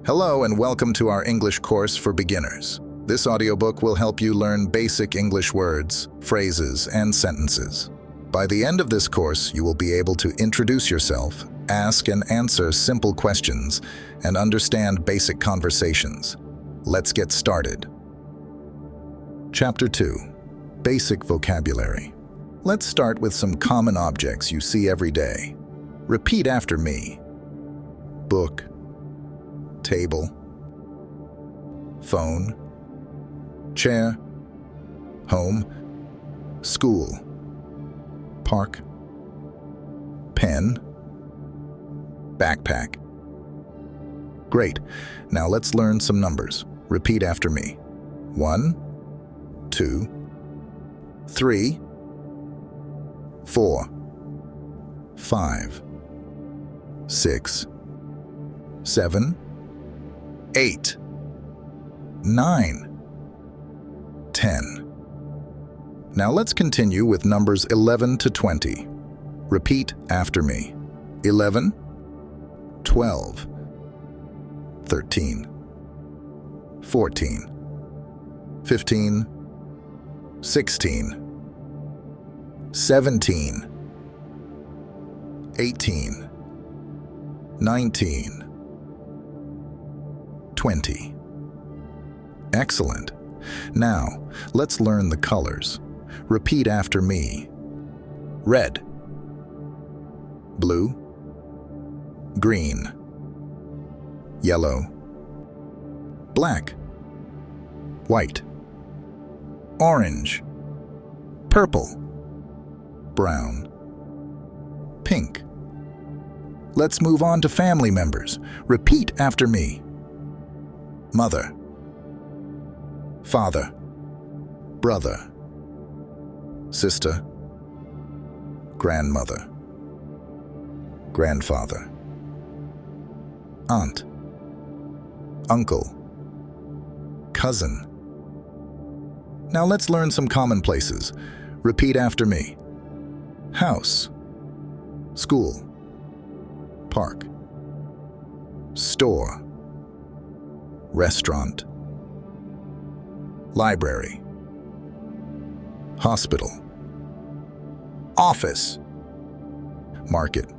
Hello and welcome to our English course for beginners. This audiobook will help you learn basic English words, phrases, and sentences. By the end of this course, you will be able to introduce yourself, ask and answer simple questions, and understand basic conversations. Let's get started. Chapter 2. Basic Vocabulary. Let's start with some common objects you see every day. Repeat after me. Book, table, phone, chair, home, school, park, pen, backpack. Great. Now let's learn some numbers. Repeat after me. 1, 2, 3, 4, 5, 6, 7, 8, 9, 10. Now let's continue with numbers 11 to 20. Repeat after me. 11, 12, 13, 14, 15, 16, 17, 18, 19, 20. Excellent. Now, let's learn the colors. Repeat after me. Red, blue, green, yellow, black, white, orange, purple, brown, pink. Let's move on to family members. Repeat after me. Mother, father, brother, sister, grandmother, grandfather, aunt, uncle, cousin. Now let's learn some commonplaces. Repeat after me. House, school, park, store, restaurant, library, hospital, office, market.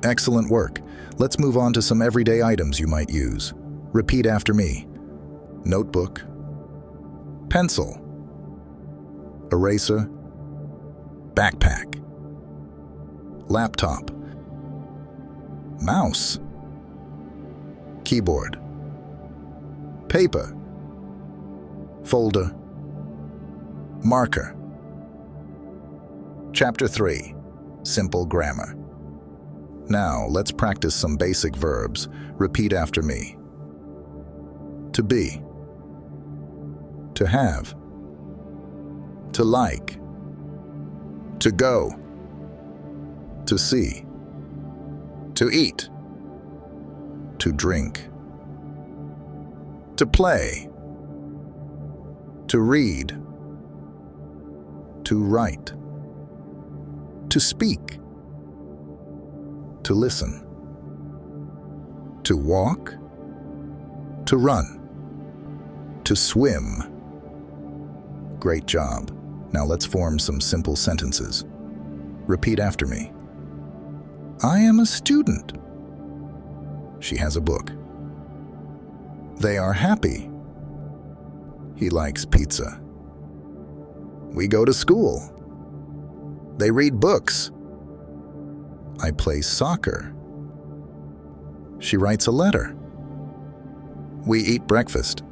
Excellent work. Let's move on to some everyday items you might use. Repeat after me. Notebook, pencil, eraser, backpack, laptop, mouse, keyboard, paper, folder, marker. Chapter 3. Simple Grammar. Now, let's practice some basic verbs. Repeat after me. To be, to have, to like, to go, to see, to eat, to drink, to play, to read, to write, to speak, to listen, to walk, to run, to swim. Great job. Now let's form some simple sentences. Repeat after me. I am a student. She has a book. They are happy. He likes pizza. We go to school. They read books. I play soccer. She writes a letter. We eat breakfast.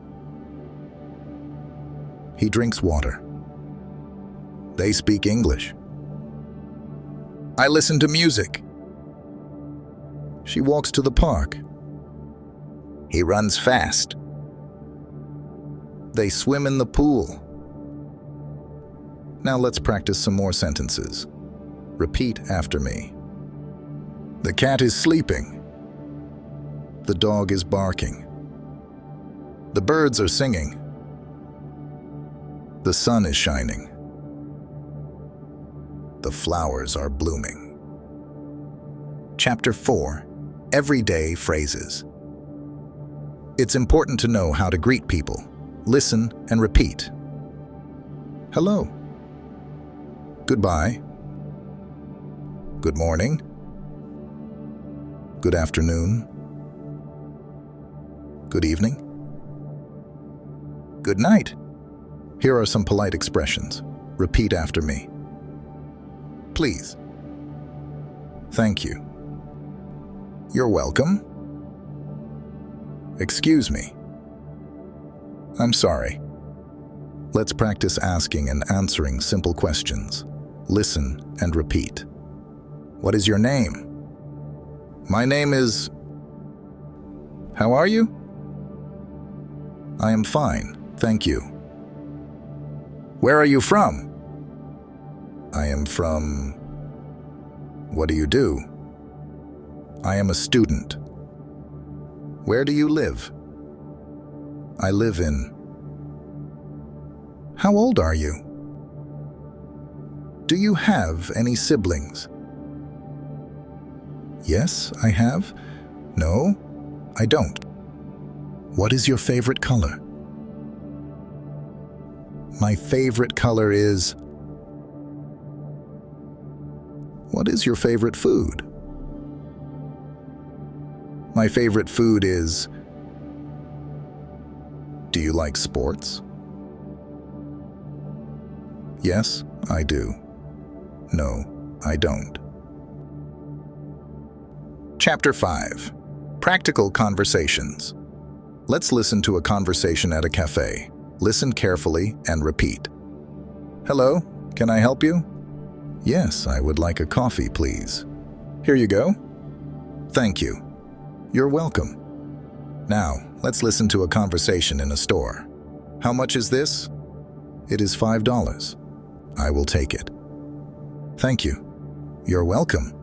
He drinks water. They speak English. I listen to music. She walks to the park. He runs fast. They swim in the pool. Now let's practice some more sentences. Repeat after me. The cat is sleeping. The dog is barking. The birds are singing. The sun is shining. The flowers are blooming. Chapter 4. Everyday Phrases. It's important to know how to greet people. Listen and repeat. Hello. Goodbye. Good morning. Good afternoon. Good evening. Good night. Here are some polite expressions. Repeat after me. Please. Thank you. You're welcome. Excuse me. I'm sorry. Let's practice asking and answering simple questions. Listen and repeat. What is your name? My name is... How are you? I am fine, thank you. Where are you from? I am from... What do you do? I am a student. Where do you live? I live in... How old are you? Do you have any siblings? Yes, I have. No, I don't. What is your favorite color? My favorite color is... What is your favorite food? My favorite food is... Do you like sports? Yes, I do. No, I don't. Chapter 5. Practical Conversations. Let's listen to a conversation at a cafe. Listen carefully and repeat. Hello, can I help you? Yes, I would like a coffee, please. Here you go. Thank you. You're welcome. Now, let's listen to a conversation in a store. How much is this? It is $5. I will take it. Thank you. You're welcome.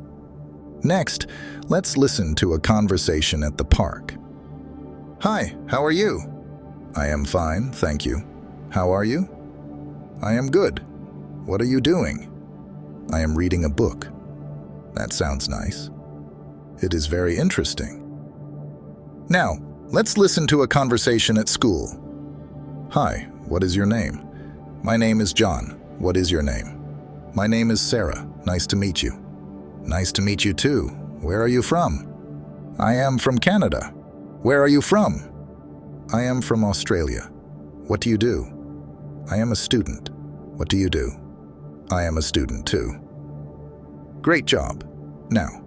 Next, let's listen to a conversation at the park. Hi, how are you? I am fine, thank you. How are you? I am good. What are you doing? I am reading a book. That sounds nice. It is very interesting. Now, let's listen to a conversation at school. Hi, what is your name? My name is John. What is your name? My name is Sarah. Nice to meet you. Nice to meet you too. Where are you from? I am from Canada. Where are you from? I am from Australia. What do you do? I am a student. What do you do? I am a student too. Great job. Now,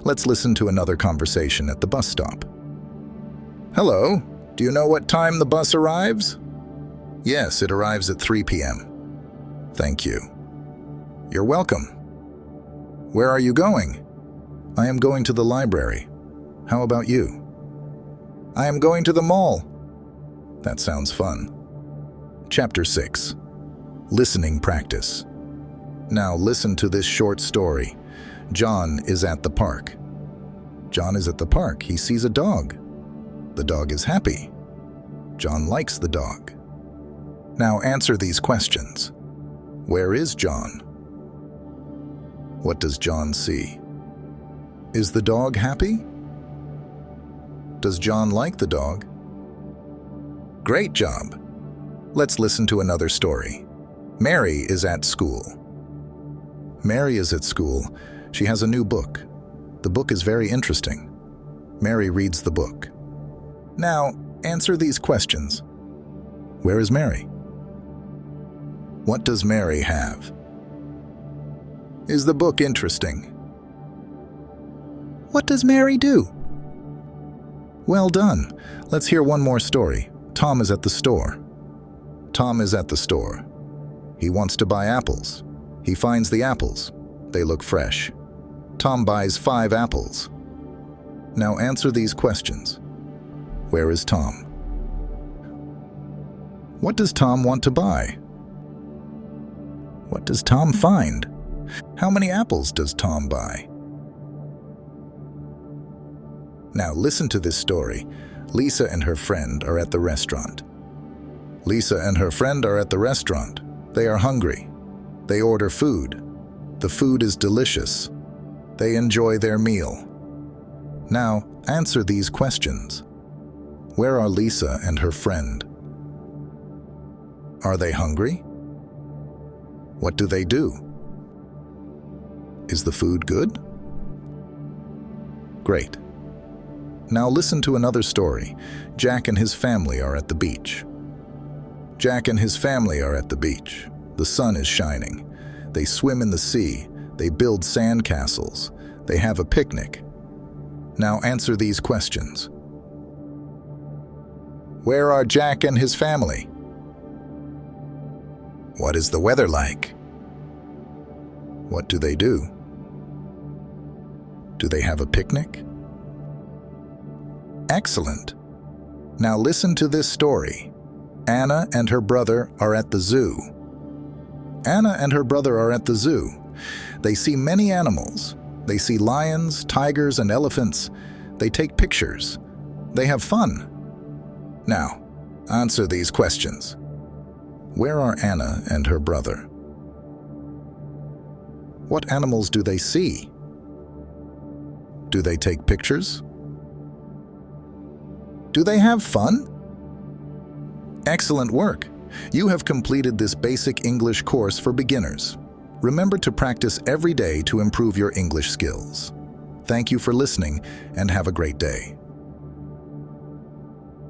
let's listen to another conversation at the bus stop. Hello, do you know what time the bus arrives? Yes, it arrives at 3 p.m. Thank you. You're welcome. Where are you going? I am going to the library. How about you? I am going to the mall. That sounds fun. Chapter 6. Listening Practice. Now listen to this short story. John is at the park. John is at the park. He sees a dog. The dog is happy. John likes the dog. Now answer these questions. Where is John? What does John see? Is the dog happy? Does John like the dog? Great job! Let's listen to another story. Mary is at school. Mary is at school. She has a new book. The book is very interesting. Mary reads the book. Now, answer these questions. Where is Mary? What does Mary have? Is the book interesting? What does Mary do? Well done. Let's hear one more story. Tom is at the store. Tom is at the store. He wants to buy apples. He finds the apples. They look fresh. Tom buys 5 apples. Now answer these questions. Where is Tom? What does Tom want to buy? What does Tom find? How many apples does Tom buy? Now listen to this story. Lisa and her friend are at the restaurant. Lisa and her friend are at the restaurant. They are hungry. They order food. The food is delicious. They enjoy their meal. Now answer these questions. Where are Lisa and her friend? Are they hungry? What do they do? Is the food good? Great. Now listen to another story. Jack and his family are at the beach. Jack and his family are at the beach. The sun is shining. They swim in the sea. They build sand castles. They have a picnic. Now answer these questions. Where are Jack and his family? What is the weather like? What do they do? Do they have a picnic? Excellent. Now listen to this story. Anna and her brother are at the zoo. Anna and her brother are at the zoo. They see many animals. They see lions, tigers, and elephants. They take pictures. They have fun. Now, answer these questions. Where are Anna and her brother? What animals do they see? Do they take pictures? Do they have fun? Excellent work! You have completed this basic English course for beginners. Remember to practice every day to improve your English skills. Thank you for listening and have a great day.